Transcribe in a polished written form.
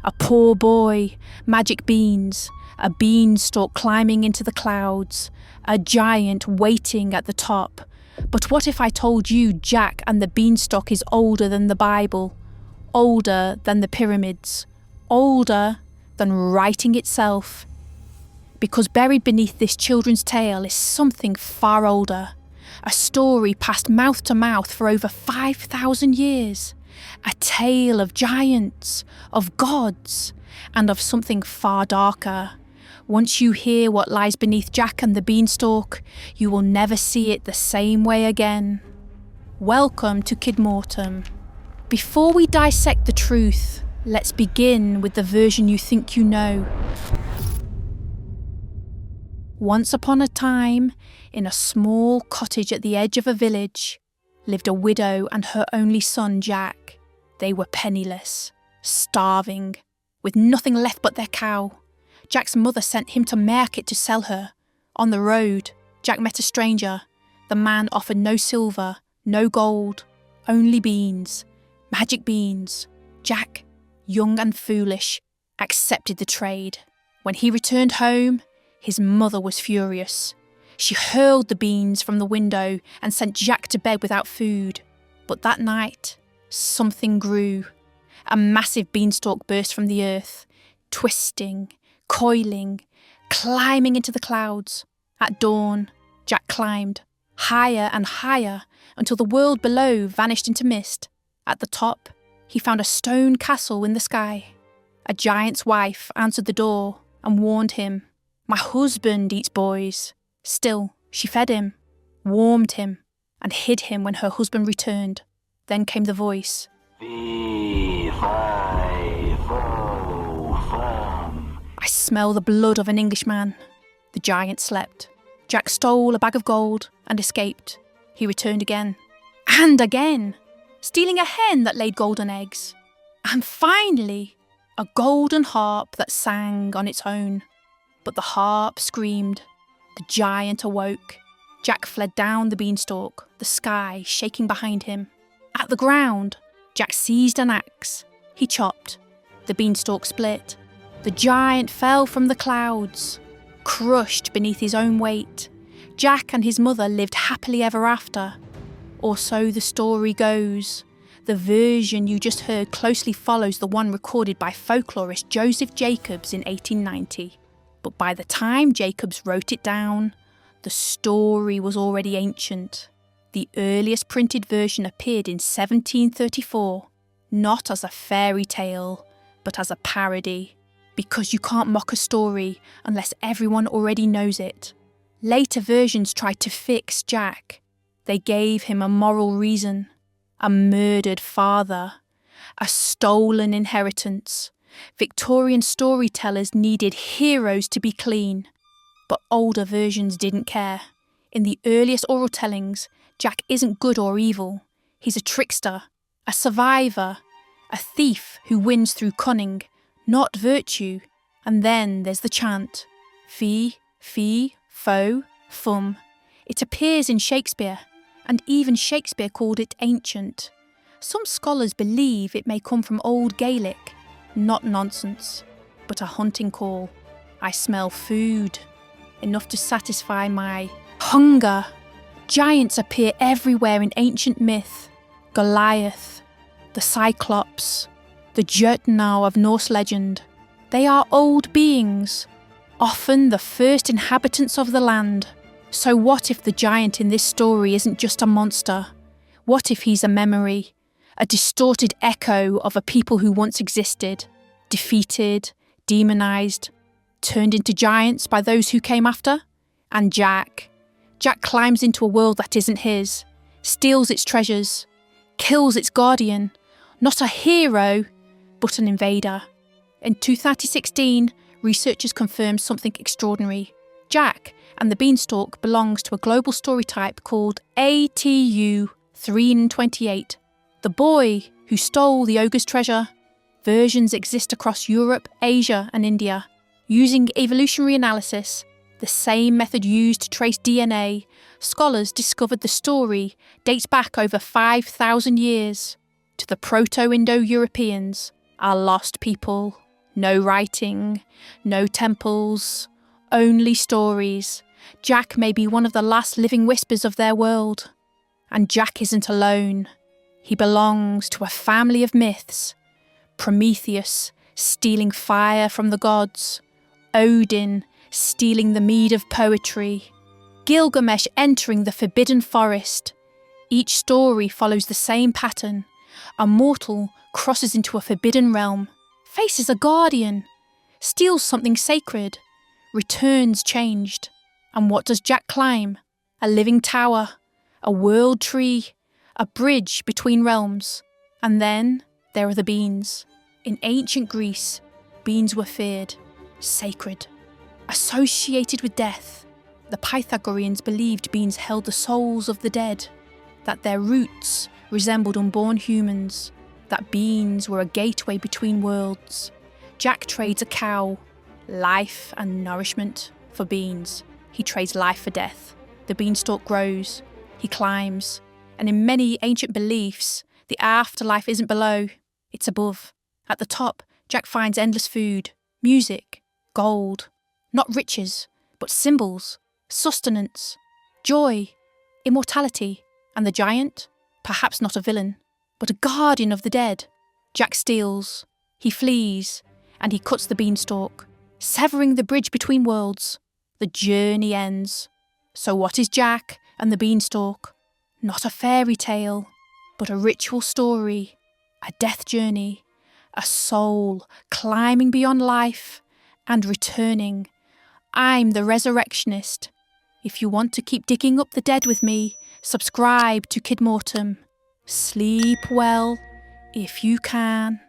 A poor boy, magic beans, a beanstalk climbing into the clouds, a giant waiting at the top. But what if I told you Jack and the beanstalk is older than the Bible, older than the pyramids, older than writing itself? Because buried beneath this children's tale is something far older, a story passed mouth to mouth for over 5,000 years, a tale of giants, of gods, and of something far darker. Once you hear what lies beneath Jack and the beanstalk, you will never see it the same way again. Welcome to KIDMORTEM. Before we dissect the truth, let's begin with the version you think you know. Once upon a time, in a small cottage at the edge of a village, lived a widow and her only son, Jack. They were penniless, starving, with nothing left but their cow. Jack's mother sent him to market to sell her. On the road, Jack met a stranger. The man offered no silver, no gold, only beans, magic beans. Jack, young and foolish, accepted the trade. When he returned home, his mother was furious. She hurled the beans from the window and sent Jack to bed without food. But that night, something grew. A massive beanstalk burst from the earth, twisting, coiling, climbing into the clouds. At dawn, Jack climbed, higher and higher, until the world below vanished into mist. At the top, he found a stone castle in the sky. A giant's wife answered the door and warned him. "My husband eats boys." Still, she fed him, warmed him, and hid him when her husband returned. Then came the voice. "I smell the blood of an Englishman." The giant slept. Jack stole a bag of gold and escaped. He returned again. And again, stealing a hen that laid golden eggs. And finally, a golden harp that sang on its own. But the harp screamed. The giant awoke. Jack fled down the beanstalk, the sky shaking behind him. At the ground, Jack seized an axe. He chopped. The beanstalk split. The giant fell from the clouds, crushed beneath his own weight. Jack and his mother lived happily ever after. Or so the story goes. The version you just heard closely follows the one recorded by folklorist Joseph Jacobs in 1890. But by the time Jacobs wrote it down, the story was already ancient. The earliest printed version appeared in 1734, not as a fairy tale, but as a parody. Because you can't mock a story unless everyone already knows it. Later versions tried to fix Jack. They gave him a moral reason, a murdered father, a stolen inheritance. Victorian storytellers needed heroes to be clean, but older versions didn't care. In the earliest oral tellings, Jack isn't good or evil. He's a trickster, a survivor, a thief who wins through cunning, not virtue. And then there's the chant, fee, fo, fum. It appears in Shakespeare, and even Shakespeare called it ancient. Some scholars believe it may come from Old Gaelic. Not nonsense, but a hunting call. I smell food, enough to satisfy my hunger. Giants appear everywhere in ancient myth. Goliath, the Cyclops, the Jötnar of Norse legend. They are old beings, often the first inhabitants of the land. So what if the giant in this story isn't just a monster? What if he's a memory? A distorted echo of a people who once existed, defeated, demonized, turned into giants by those who came after? And Jack climbs into a world that isn't his, steals its treasures, kills its guardian, not a hero, but an invader. In 2016, researchers confirmed something extraordinary. Jack and the beanstalk belongs to a global story type called ATU 328. The boy who stole the ogre's treasure. Versions exist across Europe, Asia and India. Using evolutionary analysis, the same method used to trace DNA, scholars discovered the story dates back over 5,000 years to the Proto-Indo-Europeans, our lost people. No writing, no temples, only stories. Jack may be one of the last living whispers of their world. And Jack isn't alone. He belongs to a family of myths. Prometheus stealing fire from the gods. Odin stealing the mead of poetry. Gilgamesh entering the forbidden forest. Each story follows the same pattern. A mortal crosses into a forbidden realm, faces a guardian, steals something sacred, returns changed. And what does Jack climb? A living tower, a world tree, a bridge between realms. And then there are the beans. In ancient Greece, beans were feared, sacred, associated with death. The Pythagoreans believed beans held the souls of the dead, that their roots resembled unborn humans, that beans were a gateway between worlds. Jack trades a cow, life and nourishment, for beans. He trades life for death. The beanstalk grows, he climbs, and in many ancient beliefs, the afterlife isn't below, it's above. At the top, Jack finds endless food, music, gold, not riches, but symbols, sustenance, joy, immortality. And the giant? Perhaps not a villain, but a guardian of the dead. Jack steals, he flees, and he cuts the beanstalk, severing the bridge between worlds. The journey ends. So what is Jack and the beanstalk? Not a fairy tale, but a ritual story, a death journey, a soul climbing beyond life and returning. I'm the resurrectionist. If you want to keep digging up the dead with me, subscribe to KIDMORTEM. Sleep well, if you can.